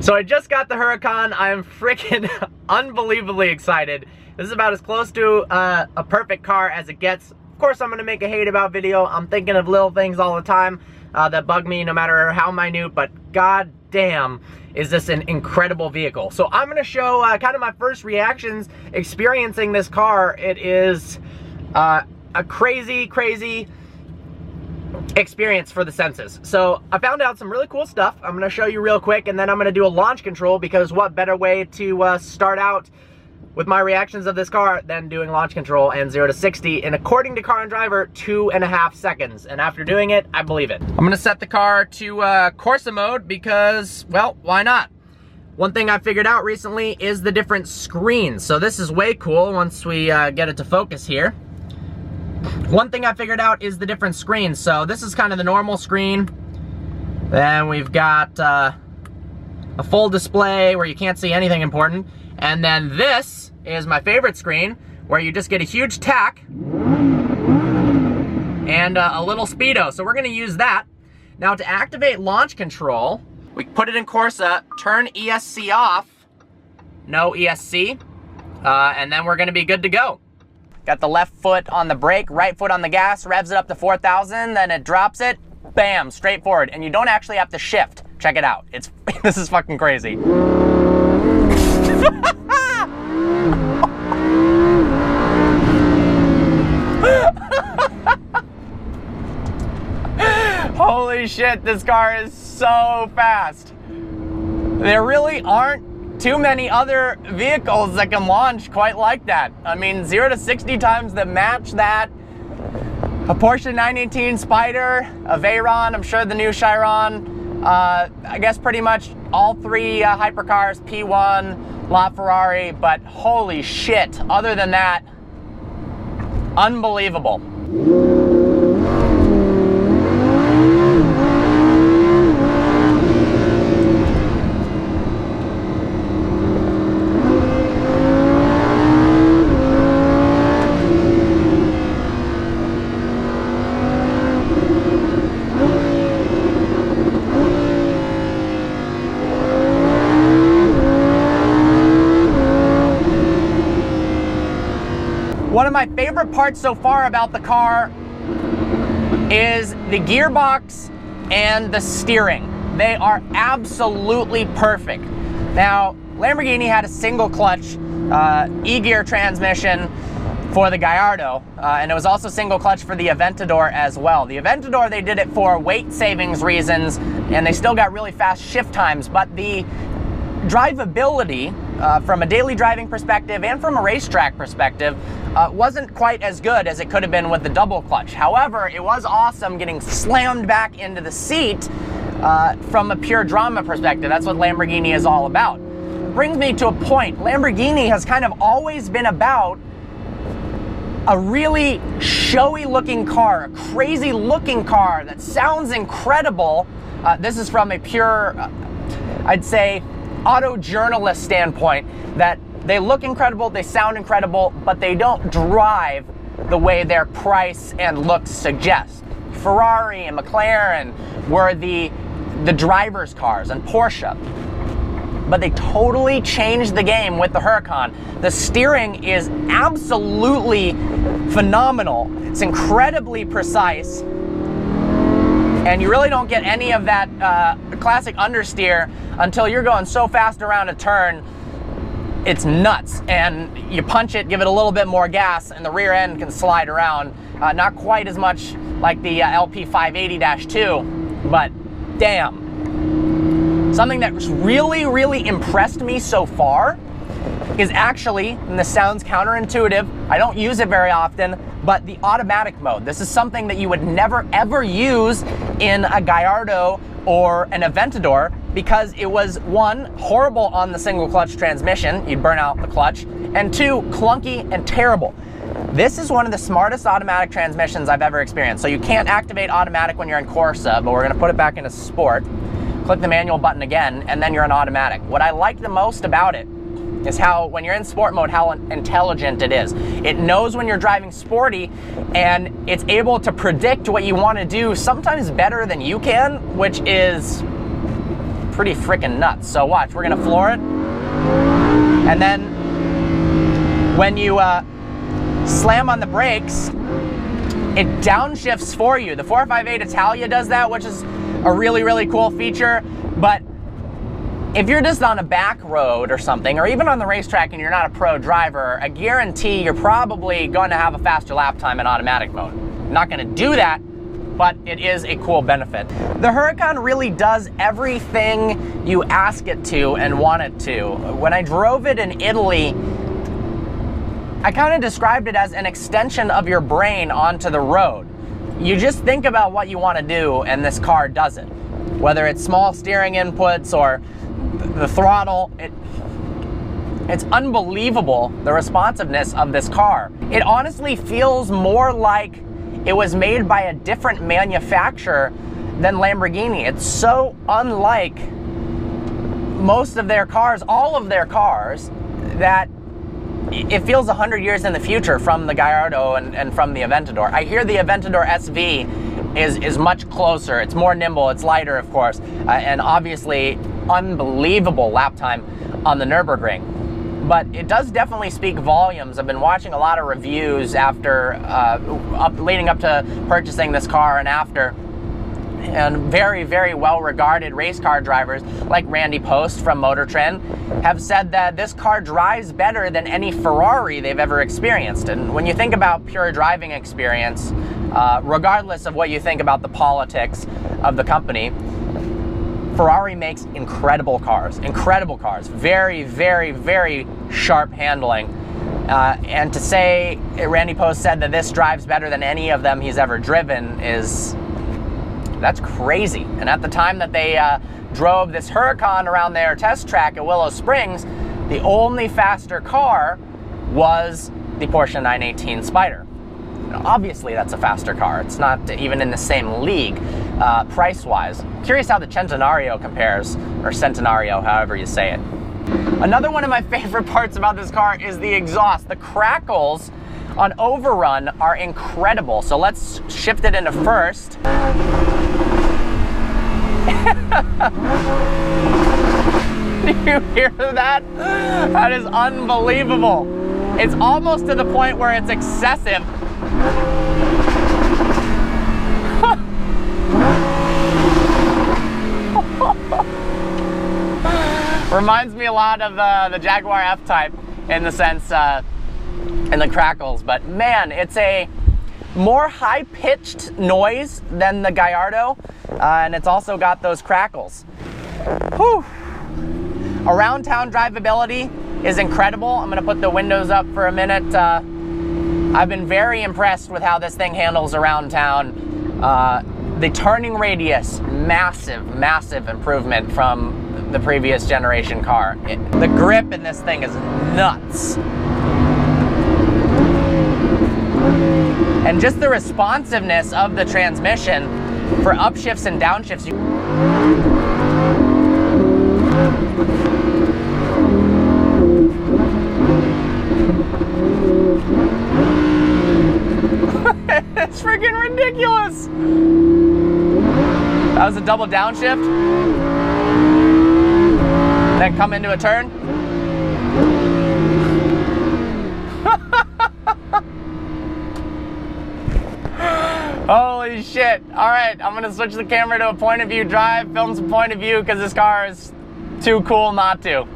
So I just got the Huracan. I am freaking unbelievably excited. This is about as close to a perfect car as it gets. Of course, I'm gonna make a hate about video. I'm thinking of little things all the time that bug me, no matter how minute, but god damn, is this an incredible vehicle. So I'm gonna show kind of my first reactions experiencing this car. It is a crazy experience for the senses. So I found out some really cool stuff. I'm gonna show you real quick, and then I'm gonna do a launch control, because what better way to start out with my reactions of this car than doing launch control and 0 to 60 in, according to Car and Driver, 2.5 seconds. And after doing it, I believe it. I'm gonna set the car to Corsa mode because, well, why not? One thing I figured out recently is the different screens. So this is way cool once we get it to focus here. One thing I figured out is the different screens. So this is kind of the normal screen. Then we've got a full display where you can't see anything important. And then this is my favorite screen, where you just get a huge tack and a little speedo. So we're gonna use that. Now to activate launch control, we put it in Corsa, turn ESC off, no ESC, and then we're gonna be good to go. Got the left foot on the brake, right foot on the gas, revs it up to 4,000, then it drops it, bam, straight forward. And you don't actually have to shift. Check it out. This is fucking crazy. Holy shit, this car is so fast. There really aren't too many other vehicles that can launch quite like that. I mean, 0 to 60 times that match that. A Porsche 918 Spider, a Veyron, I'm sure the new Chiron, I guess pretty much all three hypercars, P1, LaFerrari, but holy shit, other than that, unbelievable. One of my favorite parts so far about the car is the gearbox and the steering. They are absolutely perfect. Now, Lamborghini had a single clutch e-gear transmission for the Gallardo, and it was also single clutch for the Aventador as well. The Aventador, they did it for weight savings reasons, and they still got really fast shift times, but the drivability from a daily driving perspective and from a racetrack perspective wasn't quite as good as it could have been with the double clutch. However, it was awesome getting slammed back into the seat from a pure drama perspective. That's what Lamborghini is all about. Brings me to a point. Lamborghini has kind of always been about a really showy looking car, a crazy looking car that sounds incredible. This is from a pure, I'd say, auto journalist standpoint, that they look incredible, they sound incredible, but they don't drive the way their price and looks suggest. Ferrari and McLaren were the driver's cars, and Porsche. But they totally changed the game with the Huracan. The steering is absolutely phenomenal. It's incredibly precise. And you really don't get any of that classic understeer until you're going so fast around a turn, it's nuts. And you punch it, give it a little bit more gas, and the rear end can slide around. Not quite as much like the LP 580-2, but damn. Something that's really impressed me so far is actually, and this sounds counterintuitive, I don't use it very often, but the automatic mode. This is something that you would never ever use in a Gallardo or an Aventador, because it was, one, horrible on the single clutch transmission, you'd burn out the clutch, and two, clunky and terrible. This is one of the smartest automatic transmissions I've ever experienced. So you can't activate automatic when you're in Corsa, but we're gonna put it back into sport, click the manual button again, and then you're in automatic. What I like the most about it is how, when you're in sport mode, how intelligent it is. It knows when you're driving sporty, and it's able to predict what you want to do, sometimes better than you can, which is pretty freaking nuts. So watch, we're gonna floor it. And then when you slam on the brakes, it downshifts for you. The 458 Italia does that, which is a really, really cool feature. But if you're just on a back road or something, or even on the racetrack and you're not a pro driver, I guarantee you're probably going to have a faster lap time in automatic mode. I'm not going to do that, but it is a cool benefit. The Huracan really does everything you ask it to and want it to. When I drove it in Italy, I kind of described it as an extension of your brain onto the road. You just think about what you want to do and this car does it. Whether it's small steering inputs or the throttle, it's unbelievable, the responsiveness of this car. It honestly feels more like it was made by a different manufacturer than Lamborghini. It's so unlike most of their cars, all of their cars, that it feels 100 years in the future from the Gallardo and from the Aventador. I hear the Aventador SV is much closer. It's more nimble, it's lighter, of course, and obviously unbelievable lap time on the Nürburgring. But it does definitely speak volumes. I've been watching a lot of reviews after, leading up to purchasing this car and after, and very, very well-regarded race car drivers like Randy Post from Motor Trend have said that this car drives better than any Ferrari they've ever experienced. And when you think about pure driving experience, regardless of what you think about the politics of the company, Ferrari makes incredible cars, very, very, very sharp handling. And to say, Randy Post said that this drives better than any of them he's ever driven that's crazy. And at the time that they drove this Huracan around their test track at Willow Springs, the only faster car was the Porsche 918 Spyder. Now, obviously that's a faster car. It's not even in the same league price-wise. Curious how the Centenario compares, or Centenario, however you say it. Another one of my favorite parts about this car is the exhaust. The crackles on overrun are incredible. So let's shift it into first. Do you hear that? That is unbelievable. It's almost to the point where it's excessive. Reminds me a lot of the Jaguar F-Type in the sense, in the crackles, but man, it's a more high-pitched noise than the Gallardo, and it's also got those crackles. Whew. Around town drivability is incredible. I'm gonna put the windows up for a minute. I've been very impressed with how this thing handles around town. The turning radius, massive, massive improvement from the previous generation car. The grip in this thing is nuts. And just the responsiveness of the transmission for upshifts and downshifts. It's freaking ridiculous. That was a double downshift. Then come into a turn. Holy shit. All right, I'm gonna switch the camera to a point of view drive, film some point of view because this car is too cool not to.